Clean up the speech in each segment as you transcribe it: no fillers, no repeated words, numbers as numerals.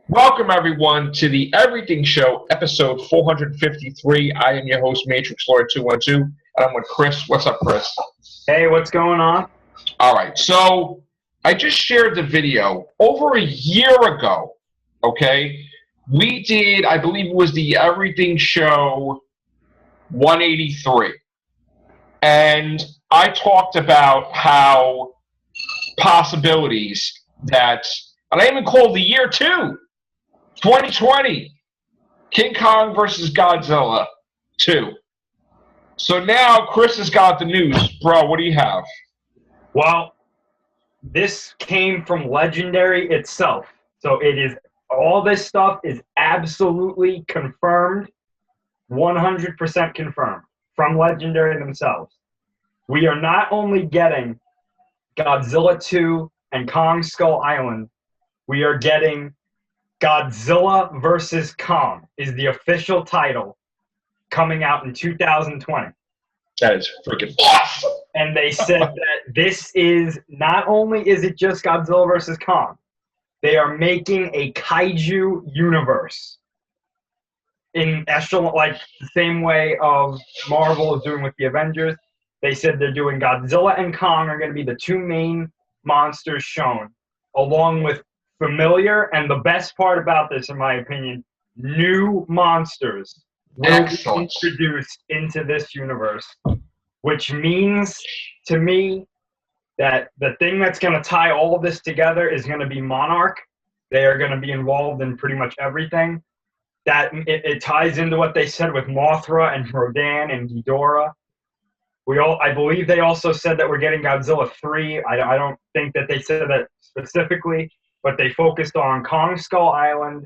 Welcome, everyone, to the Everything Show, episode 453. I am your host, Matrix Lawyer 212, and I'm with Chris. What's up, Chris? Hey, what's going on? All right, so I just shared the video over a year ago, okay? We did, I believe it was the Everything Show 183, and I talked about how possibilities that, and I even called the year 2020, King Kong versus Godzilla 2. So now Chris has got the news. Bro, what do you have? Well, this came from Legendary itself. So all this stuff is absolutely confirmed, 100% confirmed from Legendary themselves. We are not only getting Godzilla 2 and Kong Skull Island, we are getting Godzilla vs. Kong is the official title coming out in 2020. That is freaking awesome. And they said that this is, not only is it just Godzilla vs. Kong, they are making a kaiju universe in echelon, like the same way of Marvel is doing with the Avengers. They said they're doing Godzilla and Kong are going to be the two main monsters shown, along with familiar, and the best part about this, in my opinion, new monsters will be introduced into this universe, which means to me that the thing that's going to tie all of this together is going to be Monarch. They are going to be involved in pretty much everything. That it ties into what they said with Mothra and Rodan and Ghidorah. I believe they also said that we're getting Godzilla 3. I don't think that they said that specifically, but they focused on Kong Skull Island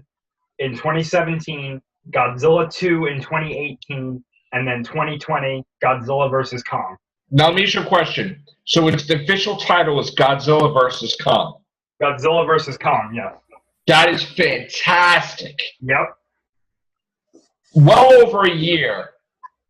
in 2017, Godzilla 2 in 2018, and then 2020, Godzilla vs. Kong. Now, let me ask you a question. So it's the official title is Godzilla vs. Kong. Godzilla vs. Kong, yes. That is fantastic. Yep. Well over a year,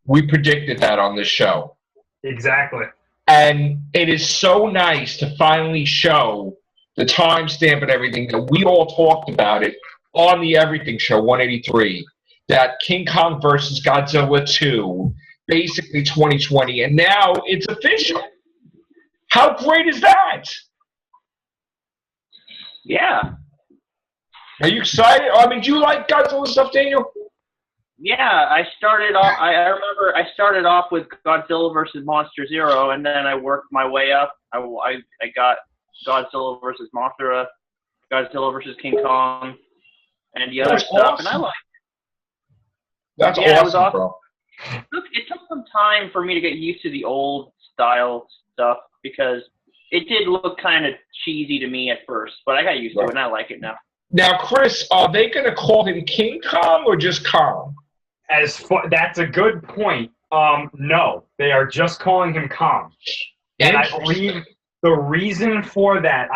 we predicted that on this show. Exactly. And it is so nice to finally show the timestamp and everything that we all talked about it on the Everything Show 183, that King Kong versus Godzilla 2, basically 2020, and now it's official. How great is that? Yeah. Are you excited? I mean, do you like Godzilla stuff, Daniel? Yeah, I remember I started off with Godzilla versus Monster Zero, and then I worked my way up. I got Godzilla versus Mothra, Godzilla versus King Kong, and the other stuff, awesome. And I liked it. That's yeah, awesome, it was awesome. Bro. It took some time for me to get used to the old style stuff because it did look kind of cheesy to me at first, but I got used to it, and I like it now. Now, Chris, are they going to call him King Kong or just Kong? That's a good point. No, they are just calling him Kong. And I believe the reason for that,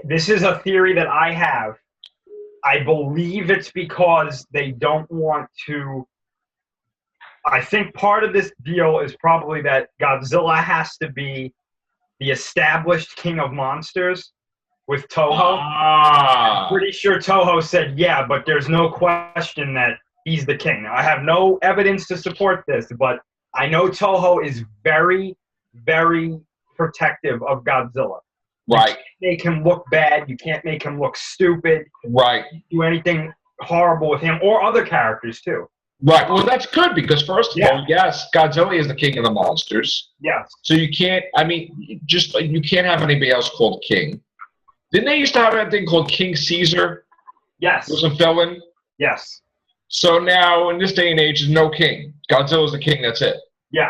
this is a theory that I have. I believe it's because they don't want to. I think part of this deal is probably that Godzilla has to be the established king of monsters with Toho. I'm pretty sure Toho said, yeah, but there's no question that he's the king. Now, I have no evidence to support this, but I know Toho is very, very protective of Godzilla. Right. You can't make him look bad. You can't make him look stupid. Right. Do anything horrible with him or other characters too. Right. Well, that's good because first of all, yes, Godzilla is the king of the monsters. Yes. So you can't. I mean, you can't have anybody else called king. Didn't they used to have that thing called King Caesar? Yes. Was a villain. Yes. So now, in this day and age, there's no king. Godzilla's the king. That's it. Yeah,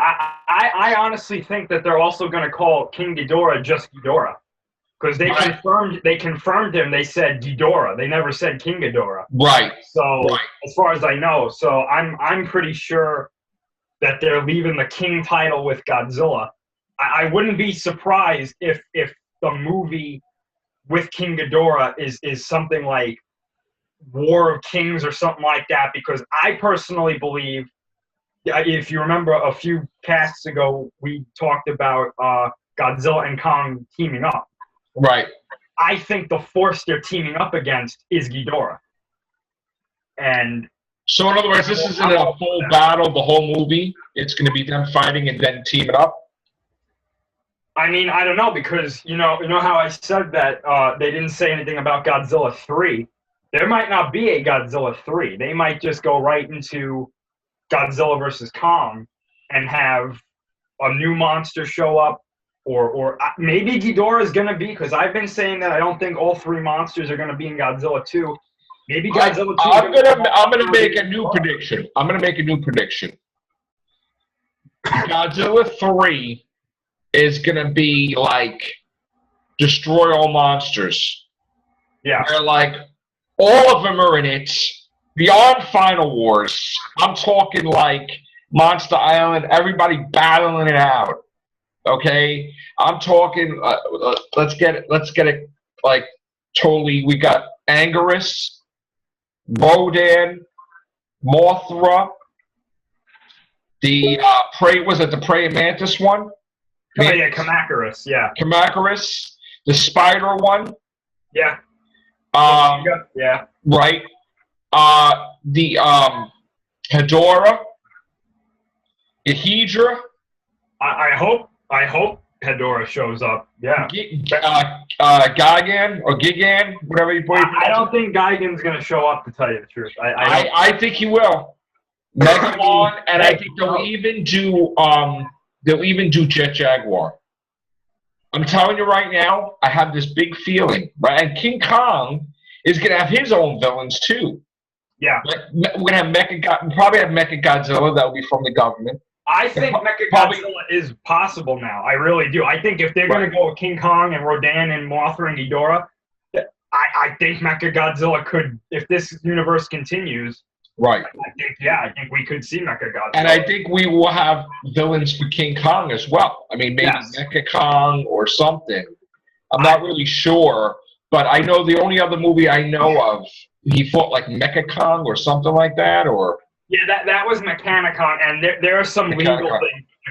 I honestly think that they're also going to call King Ghidorah just Ghidorah. Because they confirmed him. They said Ghidorah. They never said King Ghidorah. Right. So as far as I know, so I'm pretty sure that they're leaving the king title with Godzilla. I wouldn't be surprised if the movie with King Ghidorah is something like War of Kings or something like that. Because I personally believe, if you remember a few casts ago, we talked about Godzilla and Kong teaming up. Right. I think the force they're teaming up against is Ghidorah. And So in other words, this isn't a full battle, the whole movie. It's going to be them fighting and then teaming up. I mean, I don't know, because you know how I said that they didn't say anything about Godzilla 3. There might not be a Godzilla 3. They might just go right into Godzilla versus Kong and have a new monster show up, or maybe Ghidorah is going to be, because I've been saying that I don't think all three monsters are going to be in Godzilla 2. Maybe Godzilla 2. I'm gonna make a new prediction. I'm gonna make a new prediction. Godzilla 3 is gonna be like destroy all monsters. Yeah. Where like all of them are in it. Beyond Final Wars, I'm talking like Monster Island, everybody battling it out. Okay, I'm talking. Let's get it like totally. We got Anguirus, Rodan, Mothra, the prey, was it the praying mantis one? Oh yeah, Kamacuras, yeah. Kamacuras, the spider one. Yeah. Yeah. Right. The Hedorah, Hydra. I hope Hedorah shows up. Yeah. Gigan or Gigan, whatever you put it. I don't think Gigan's gonna show up, to tell you the truth. I think he will. Megalon, and I think they'll even do Jet Jaguar. I'm telling you right now, I have this big feeling, right? And King Kong is gonna have his own villains too. Yeah. We're gonna have probably have Mecha Godzilla that will be from the government. I think Mechagodzilla is possible now. I really do. I think if they're going to go with King Kong and Rodan and Mothra and Ghidorah, I think Mechagodzilla could, if this universe continues. Right. I think we could see Mechagodzilla. And I think we will have villains for King Kong as well. I mean, maybe Mecha Kong or something. I'm not really sure, but I know the only other movie I know of, he fought like Mecha Kong or something like that, or. Yeah, that was Mechanicon, and there are some legal things with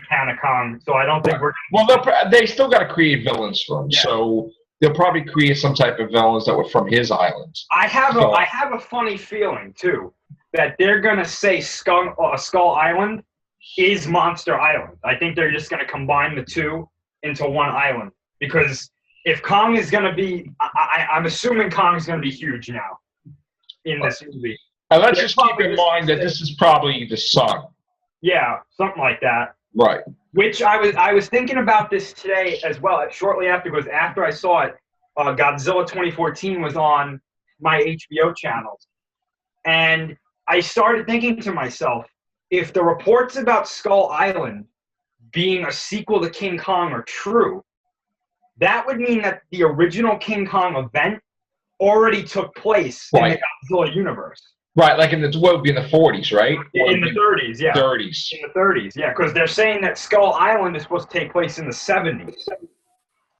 Mechanicon, so I don't think we're. Well, they still got to create villains for him, so they'll probably create some type of villains that were from his island. I have a funny feeling too that they're gonna say Skull Island is Monster Island. I think they're just gonna combine the two into one island, because if Kong is gonna be, I'm assuming Kong is gonna be huge now in this movie. And let's just keep in mind that this is probably the sun. Yeah, something like that. Right. Which I was thinking about this today as well. Shortly after, because after I saw it, Godzilla 2014 was on my HBO channels, and I started thinking to myself, if the reports about Skull Island being a sequel to King Kong are true, that would mean that the original King Kong event already took place in the Godzilla universe. Right, like what would be in the 40s, right? In the 30s, yeah. 30s. In the 30s, yeah, because they're saying that Skull Island is supposed to take place in the 70s.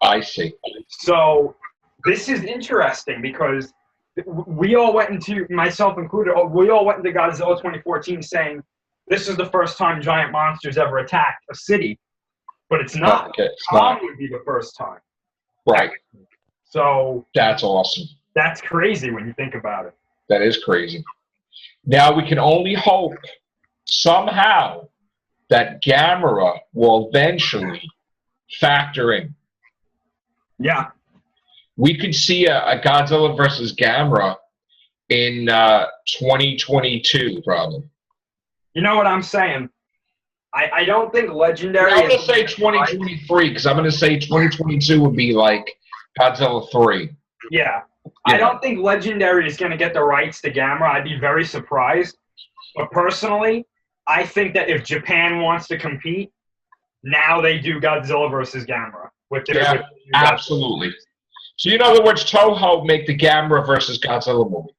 I see. So this is interesting, because we all went into, myself included, we all went into Godzilla 2014 saying this is the first time giant monsters ever attacked a city, but it's not. Okay, it's Kong not. would be the first time. Right. So that's awesome. That's crazy when you think about it. That is crazy. Now we can only hope somehow that Gamera will eventually factor in. Yeah. We could see a Godzilla versus Gamera in 2022 probably. You know what I'm saying? I don't think Legendary... I'm going to say 2023, because I'm going to say 2022 would be like Godzilla 3. Yeah. I don't think Legendary is going to get the rights to Gamera. I'd be very surprised. But personally, I think that if Japan wants to compete, now they do Godzilla versus Gamera. With absolutely. So, in other words, Toho make the Gamera versus Godzilla movie.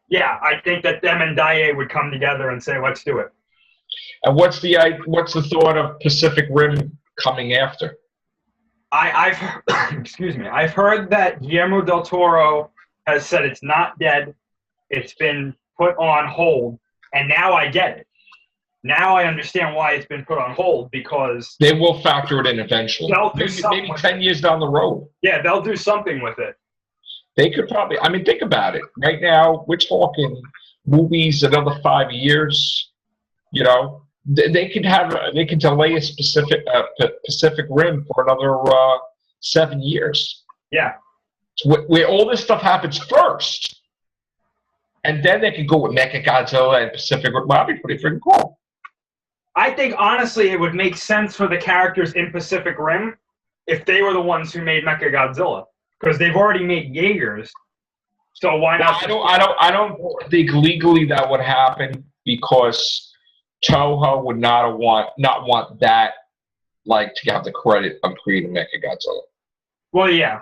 Yeah, I think that them and Daiei would come together and say, let's do it. And what's the thought of Pacific Rim coming after? I've excuse me. I've heard that Guillermo del Toro has said it's not dead. It's been put on hold, and now I get it. Now I understand why it's been put on hold, because they will factor it in eventually. Maybe 10 years down the road. Yeah, they'll do something with it. They could probably. I mean, think about it. Right now, we're talking movies another 5 years. You know, they could delay a Pacific Rim for another 7 years. Yeah. So where all this stuff happens first, and then they can go with Mechagodzilla and Pacific Rim. Well, that'd be pretty freaking cool. I think honestly, it would make sense for the characters in Pacific Rim if they were the ones who made Mechagodzilla, because they've already made Jaegers. So why not? I don't think legally that would happen because Toho would not want that, like, to have the credit of creating Mechagodzilla. Well, yeah,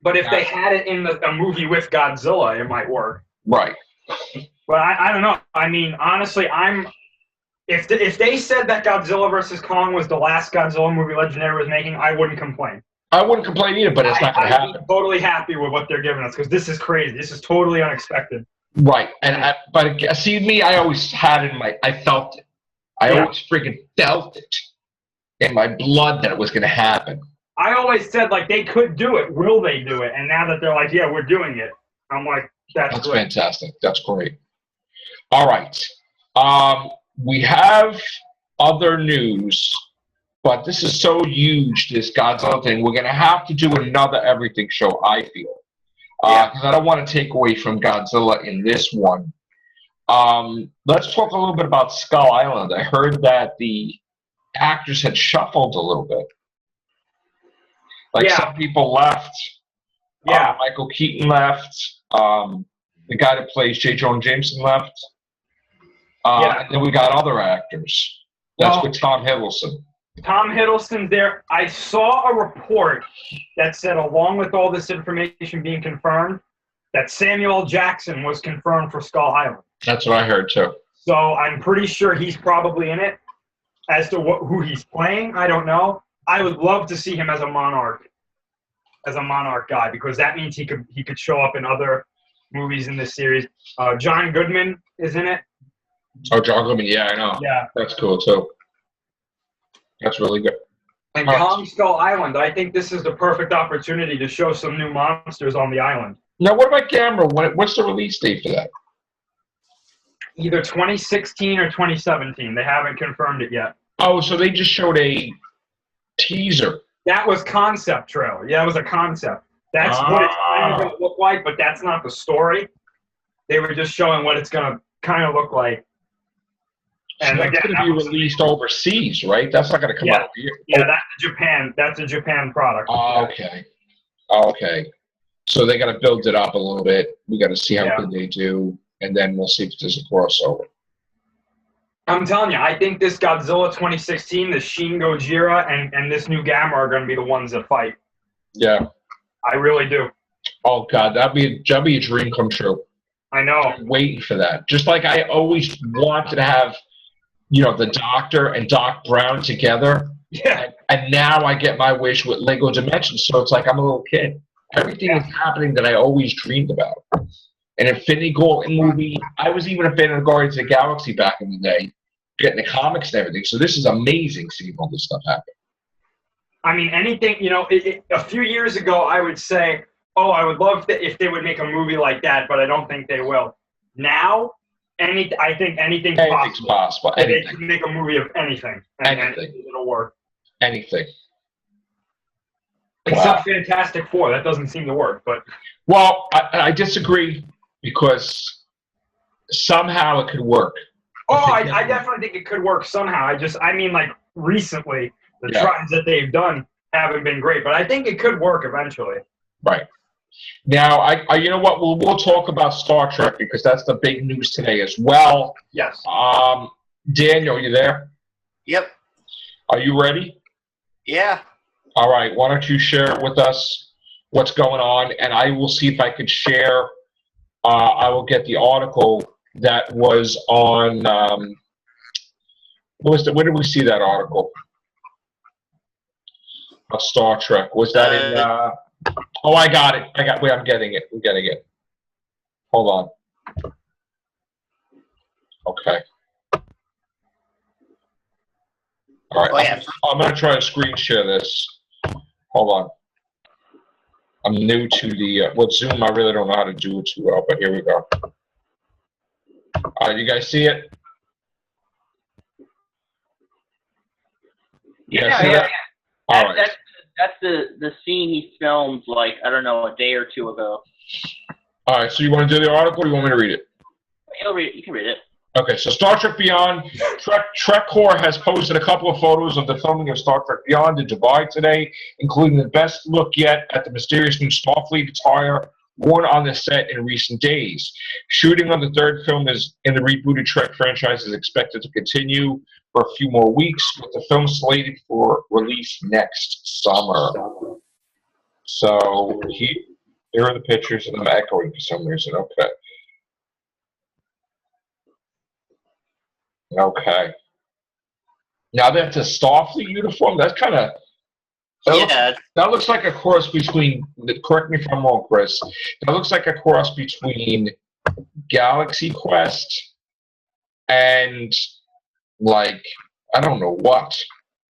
but if they had it in a movie with Godzilla, it might work. Right. But I don't know. I mean, honestly, if they said that Godzilla vs. Kong was the last Godzilla movie Legendary was making, I wouldn't complain. I wouldn't complain either, but it's not going to happen. I'm totally happy with what they're giving us because this is crazy. This is totally unexpected. Right, but see me, I always had it in I felt it. I always freaking felt it in my blood that it was going to happen. I always said, like, they could do it. Will they do it? And now that they're like, yeah, we're doing it, I'm like, that's great. Fantastic. That's great. All right. We have other news, but this is so huge, this Godzilla thing. We're going to have to do another everything show, I feel. Because I don't want to take away from Godzilla in this one. Let's talk a little bit about Skull Island. I heard that the actors had shuffled a little bit. Like some people left. Yeah. Michael Keaton left. The guy that plays J. Jonah Jameson left. And then we got other actors. That's with Tom Hiddleston. Tom Hiddleston's there. I saw a report that said, along with all this information being confirmed, that Samuel L. Jackson was confirmed for Skull Island. That's what I heard too. So I'm pretty sure he's probably in it. As to who he's playing, I don't know. I would love to see him as a Monarch guy, because that means he could show up in other movies in this series. John Goodman is in it. Oh, John Goodman, yeah, I know. Yeah. That's cool too. That's really good. And Kong Skull Island, I think this is the perfect opportunity to show some new monsters on the island. Now, what about Gamera? What's the release date for that? Either 2016 or 2017. They haven't confirmed it yet. Oh, so they just showed a teaser. That was concept trailer. Yeah, it was a concept. That's what it's kind of going to look like, but that's not the story. They were just showing what it's going to kind of look like. And so that's going to be released overseas, right? That's not going to come out here. Yeah, that's Japan. That's a Japan product. Oh, okay. Okay. So they got to build it up a little bit. We got to see how good they do, and then we'll see if there's a crossover. I'm telling you, I think this Godzilla 2016, this Shin Gojira, and this new Gamera are going to be the ones that fight. Yeah. I really do. Oh, God, that'd be a dream come true. I know. I'm waiting for that. Just like I always wanted to have, the Doctor and Doc Brown together. Yeah. And now I get my wish with Lego Dimensions, so it's like I'm a little kid. Everything is happening that I always dreamed about. An Infinity Gauntlet movie. I was even a fan of Guardians of the Galaxy back in the day, getting the comics and everything. So this is amazing seeing all this stuff happen. I mean, anything, a few years ago, I would say, I would love if they would make a movie like that, but I don't think they will. Now, I think anything's possible. Anything. They can make a movie of anything. And it'll work. Anything. Except Fantastic Four. That doesn't seem to work. But well, I disagree because somehow it could work. I definitely think it could work somehow. I mean, like, recently, the tries that they've done haven't been great. But I think it could work eventually. Right. Now, you know what? We'll talk about Star Trek because that's the big news today as well. Yes. Daniel, you there? Yep. Are you ready? Yeah. All right. Why don't you share with us what's going on, and I will see if I could share. I will get the article that was on. Where did we see that article? Star Trek. Was that in? Oh, I got it. Wait, I'm getting it. Hold on. Okay. All right. I'm going to try to screen share this. Hold on. I'm new to the Zoom. I really don't know how to do it too well, but here we go. All right, you guys see it? You guys see that? All right. That's the scene he filmed, like, I don't know, a day or two ago. All right, so you want to do the article or you want me to read it? You can read it. Okay, so Star Trek Beyond, TrekCore has posted a couple of photos of the filming of Star Trek Beyond in Dubai today, including the best look yet at the mysterious new Starfleet attire worn on the set in recent days. Shooting on the third film in the rebooted Trek franchise is expected to continue for a few more weeks, with the film slated for release next summer. So here are the pictures, and I'm echoing for some reason. Okay. Okay. Now that's a Starfleet uniform. That's kind of that looks like a cross between. Correct me if I'm wrong, Chris. That looks like a cross between Galaxy Quest and like I don't know what,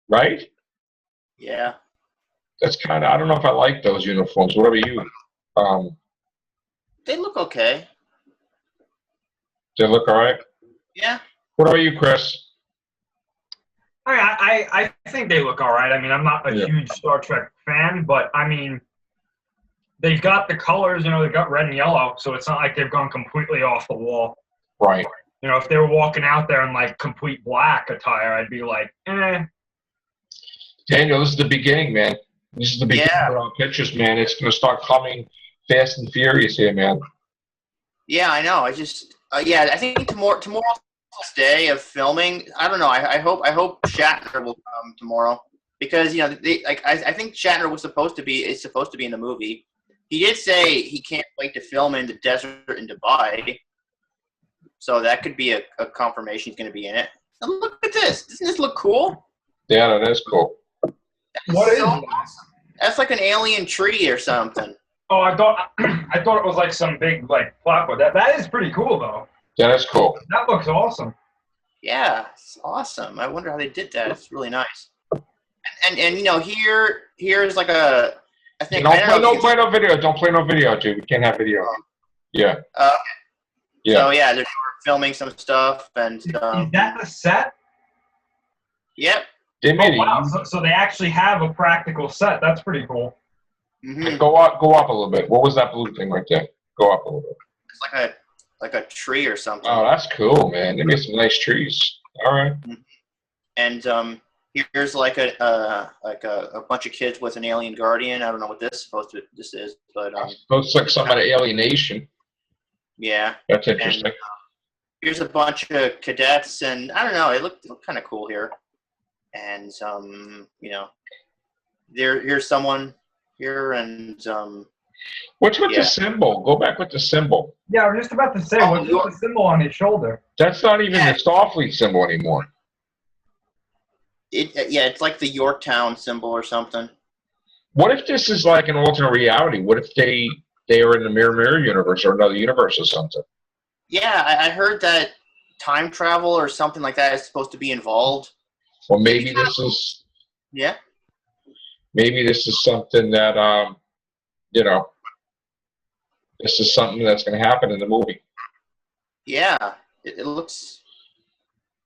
right? Yeah. That's kind of. I don't know if I like those uniforms. What about you? They look okay. They look all right. Yeah. What about you, Chris? I think they look all right. I mean, I'm not a huge Star Trek fan, but I mean, they've got the colors. You know, they've got red and yellow, so it's not like they've gone completely off the wall. Right. You know, if they were walking out there in like complete black attire, I'd be like, eh. Daniel, this is the beginning, man. This is the beginning of our pictures, man. It's going to start coming fast and furious here, man. Yeah, I know. I just, I think tomorrow's day of filming. I don't know. I hope Shatner will come tomorrow because you know, I think Shatner is supposed to be in the movie. He did say he can't wait to film in the desert in Dubai, so that could be a confirmation he's going to be in it. And look at this. Doesn't this look cool? Yeah, that is cool. What is that? Awesome. That's like an alien tree or something. Oh, I thought it was like some big like platform. That is pretty cool though. That is cool. That looks awesome. Yeah, it's awesome. I wonder how they did that. It's really nice. And you know, here's like a I think Don't play no video. Don't play no video, dude. We can't have video. Yeah. Yeah. So yeah, they're filming some stuff and Is that the set? Yep. They made wow. So they actually have a practical set. That's pretty cool. Mm-hmm. Go up a little bit. What was that blue thing right there? Go up a little bit. It's like a tree or something. Oh, that's cool, man. They made some nice trees. All right. And here's like a bunch of kids with an alien guardian. I don't know what this is, but looks like some kind of alienation. Yeah. That's interesting. And, here's a bunch of cadets, and I don't know. It looked kind of cool here. And you know, here's someone here, and what's with the symbol? Go back with the symbol. Yeah, I was just about to say, what's the symbol on his shoulder? That's not even the Starfleet symbol anymore. It's like the Yorktown symbol or something. What if this is like an alternate reality? What if they are in the Mirror universe or another universe or something? Yeah, I heard that time travel or something like that is supposed to be involved. Well, maybe this is. Yeah. Maybe this is something that you know. This is something that's going to happen in the movie. Yeah, it looks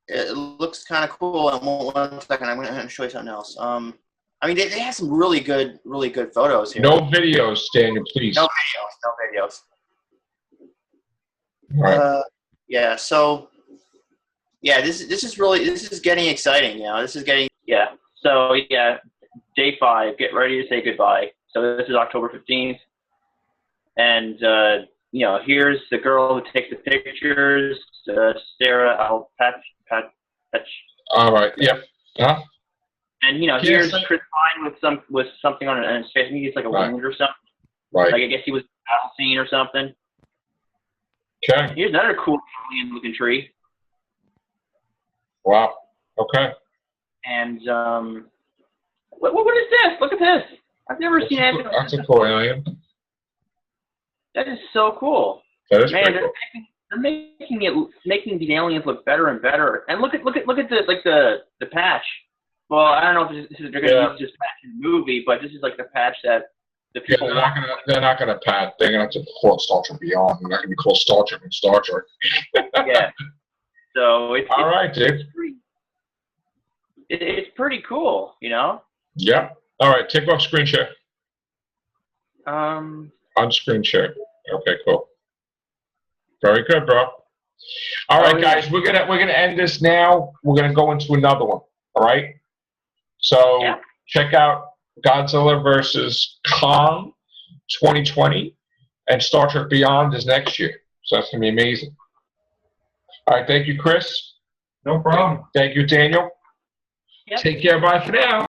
kind of cool. And one second, I'm going to show you something else. I mean, they have some really good photos here. No videos, Daniel, please. No videos. All right. Yeah. So, yeah, this is getting exciting. You know, this is getting. Yeah. So yeah, day 5. Get ready to say goodbye. So this is October 15th. And, you know, here's the girl who takes the pictures, Sarah Alpatch. All right. Yep. Huh? And, you know, here's Chris Pine with something on his face. I think he's like a wound or something. Right. Like, I guess he was battle scene or something. Okay. Here's another cool alien-looking tree. Wow. Okay. And, what is this? Look at this. I've never seen anything. That's a cool alien. That is so cool. That is Man, pretty cool. they're making these aliens look better and better. And look at the patch. Well, I don't know if they're going to use this patch in the movie, but this is like the patch that the Yeah, people. they're not gonna pat. They're gonna have to call it Star Trek Beyond. They're not gonna be called Star Trek and Star Trek. Yeah. So All right, dude. It's pretty cool, you know. Yeah. All right. Take off screen share. Um. On screen share. Okay. Cool. Very good, bro. All right, yeah. guys. We're gonna end this now. We're gonna go into another one. All right. So Yeah. check out Godzilla versus Kong 2020, and Star Trek Beyond is next year. So that's gonna be amazing. All right. Thank you, Chris. No problem. Thank you, Daniel. Yep. Take care. Bye for now.